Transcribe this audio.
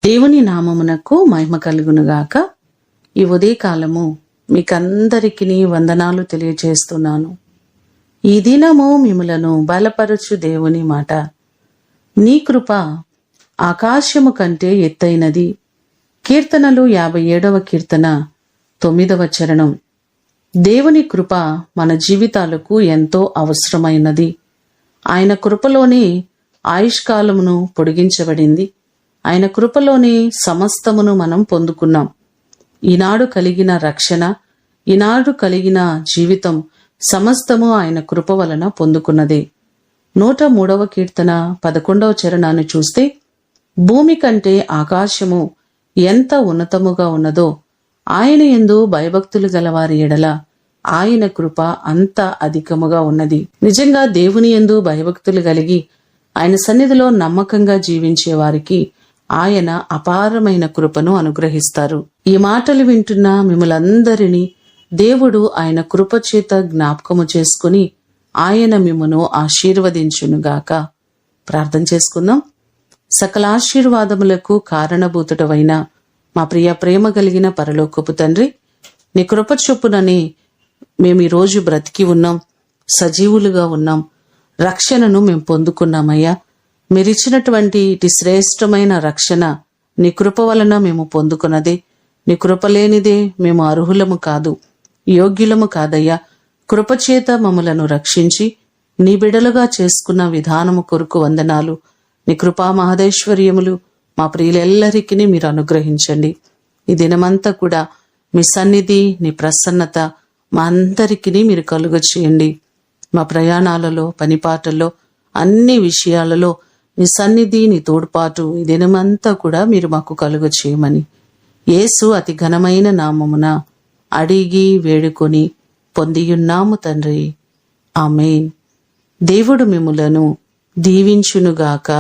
దేవుని నామమునకు మహిమ కలుగునుగాక. ఈ ఉదయకాలము మీకందరికీ వందనాలు తెలియజేస్తున్నాను. ఈ దినము మిమ్ములను బలపరచు దేవుని మాట. నీ కృప ఆకాశము కంటే ఎత్తైనది. కీర్తనలు 57వ కీర్తన 9వ చరణం. దేవుని కృప మన జీవితాలకు ఎంతో అవసరమైనది. ఆయన కృపలోని ఆయుష్కాలమును పొడిగించబడింది. ఆయన కృపలోని సమస్తమును మనం పొందుకున్నాం. ఈనాడు కలిగిన రక్షణ, ఈనాడు కలిగిన జీవితం సమస్తము ఆయన కృప వలన పొందుకున్నదే. 103వ కీర్తన 11వ చరణాన్ని చూస్తే, భూమి కంటే ఆకాశము ఎంత ఉన్నతముగా ఉన్నదో ఆయన యందు భయభక్తులు గలవారి ఎడల ఆయన కృప అంత అధికముగా ఉన్నది. నిజంగా దేవుని యందు భయభక్తులు కలిగి ఆయన సన్నిధిలో నమ్మకంగా జీవించే వారికి ఆయన అపారమైన కృపను అనుగ్రహిస్తారు. ఈ మాటలు వింటున్న మిమ్మలందరినీ దేవుడు ఆయన కృపచేత జ్ఞాపకము చేసుకుని ఆయన మిమ్మును ఆశీర్వదించునుగాక. ప్రార్థన చేసుకుందాం. సకల ఆశీర్వాదములకు కారణభూతుడవైన మా ప్రియ ప్రేమ కలిగిన పరలోకపు తండ్రి, నీ కృప చొప్పునని మేము ఈరోజు బ్రతికి ఉన్నాం, సజీవులుగా ఉన్నాం, రక్షణను మేము పొందుకున్నామయ్యా. మీరిచ్చినటువంటి ఇటు శ్రేష్టమైన రక్షణ నీ కృప వలన మేము పొందుకున్నదే. నీ కృప లేనిదే మేము అర్హులము కాదు, యోగ్యులము కాదయ్యా. కృపచేత మమ్మలను రక్షించి నీ బిడలుగా చేసుకున్న విధానము కొరకు వందనాలు. నీ కృపా మహదేశ్వర్యములు మా ప్రియులెల్లరికీ మీరు అనుగ్రహించండి. ఈ దినమంతా కూడా మీ సన్నిధి, నీ ప్రసన్నత మా అందరికీ మీరు కలుగ చేయండి. మా ప్రయాణాలలో, పనిపాటల్లో, అన్ని విషయాలలో నీ సన్నిధి, నీ తోడ్పాటు ఈ దినమంతా కూడా మీరు మాకు కలుగ చేయమని యేసు అతి ఘనమైన నామమున అడిగి వేడుకొని పొందియున్నాము తండ్రి. ఆమేన్. దేవుడు మిమ్ములను దీవించునుగాక.